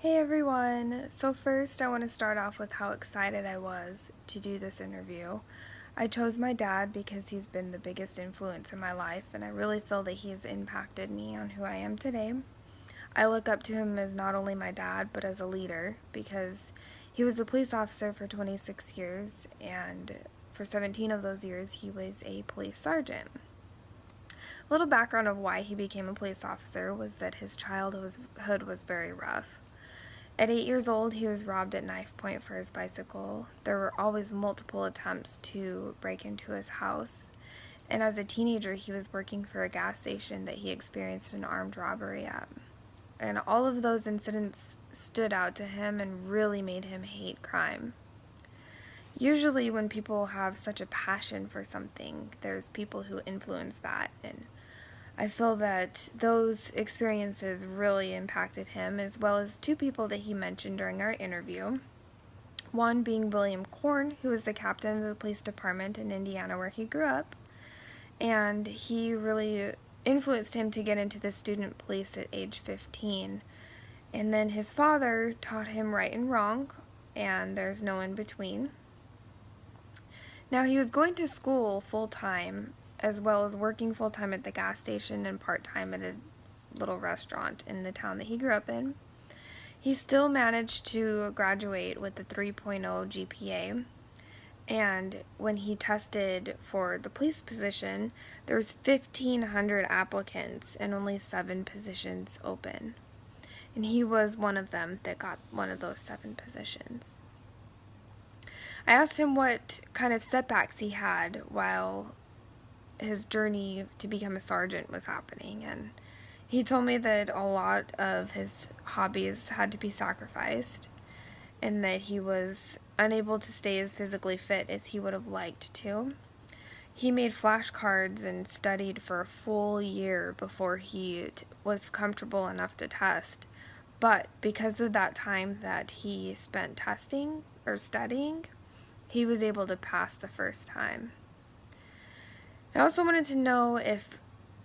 Hey everyone! So first I want to start off with how excited I was to do this interview. I chose my dad because he's been the biggest influence in my life and I really feel that he's impacted me on who I am today. I look up to him as not only my dad but as a leader because he was a police officer for 26 years and for 17 of those years he was a police sergeant. A little background of why he became a police officer was that his childhood was very rough. At 8 years old, he was robbed at knife point for his bicycle. There were always multiple attempts to break into his house. And as a teenager, he was working for a gas station that he experienced an armed robbery at. And all of those incidents stood out to him and really made him hate crime. Usually, when people have such a passion for something, there's people who influence that, and I feel that those experiences really impacted him, as well as two people that he mentioned during our interview. One being William Korn, who was the captain of the police department in Indiana where he grew up, and he really influenced him to get into the student police at age 15. And then his father taught him right and wrong, and there's no in between. Now, he was going to school full-time, as well as working full-time at the gas station and part-time at a little restaurant in the town that he grew up in. He still managed to graduate with a 3.0 GPA, and when he tested for the police position, there was 1,500 applicants and only 7 positions open. And he was one of them that got one of those 7 positions. I asked him what kind of setbacks he had while his journey to become a sergeant was happening, and he told me that a lot of his hobbies had to be sacrificed and that he was unable to stay as physically fit as he would have liked to. He made flashcards and studied for a full year before he was comfortable enough to test, but because of that time that he spent testing or studying, he was able to pass the first time. I also wanted to know if,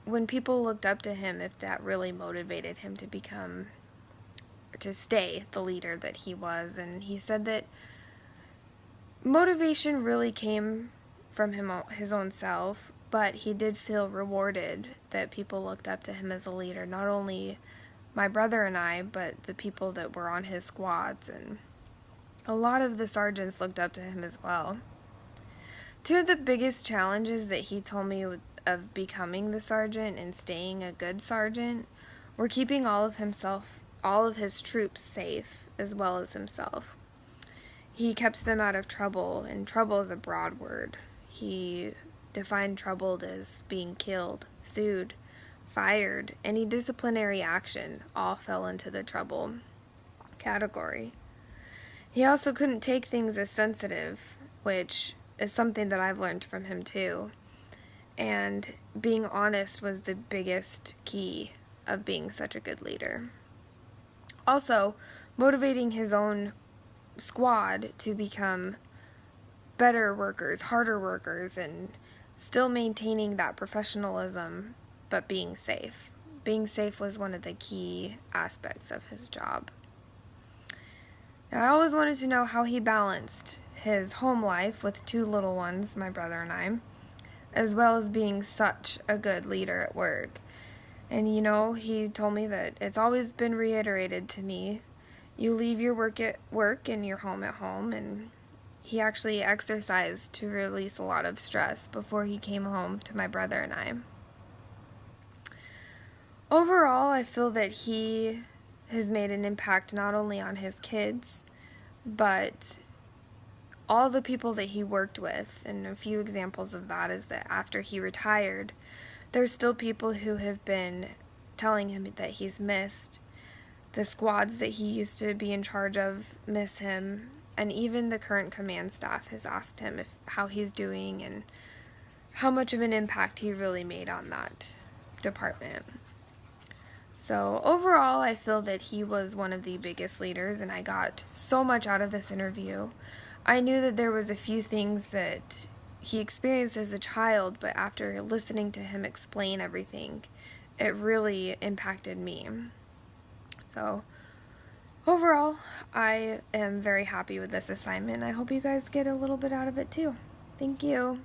when people looked up to him, if that really motivated him to stay the leader that he was. And he said that motivation really came from his own self, but he did feel rewarded that people looked up to him as a leader, not only my brother and I, but the people that were on his squads, and a lot of the sergeants looked up to him as well. Two of the biggest challenges that he told me of becoming the sergeant and staying a good sergeant were keeping all of his troops safe, as well as himself. He kept them out of trouble, and trouble is a broad word. He defined trouble as being killed, sued, fired. Any disciplinary action all fell into the trouble category. He also couldn't take things as sensitive, which is something that I've learned from him too. And being honest was the biggest key of being such a good leader. Also, motivating his own squad to become better workers, harder workers, and still maintaining that professionalism, but being safe. Being safe was one of the key aspects of his job. Now, I always wanted to know how he balanced his home life with 2 little ones, my brother and I, as well as being such a good leader at work. And he told me that it's always been reiterated to me, you leave your work at work and your home at home, and he actually exercised to release a lot of stress before he came home to my brother and I. Overall, I feel that he has made an impact not only on his kids, but all the people that he worked with. And a few examples of that is that after he retired, there's still people who have been telling him that he's missed. The squads that he used to be in charge of miss him, and even the current command staff has asked him how he's doing and how much of an impact he really made on that department. So overall, I feel that he was one of the biggest leaders, and I got so much out of this interview. I knew that there was a few things that he experienced as a child, but after listening to him explain everything, it really impacted me. So Overall, I am very happy with this assignment. I hope you guys get a little bit out of it too. Thank you.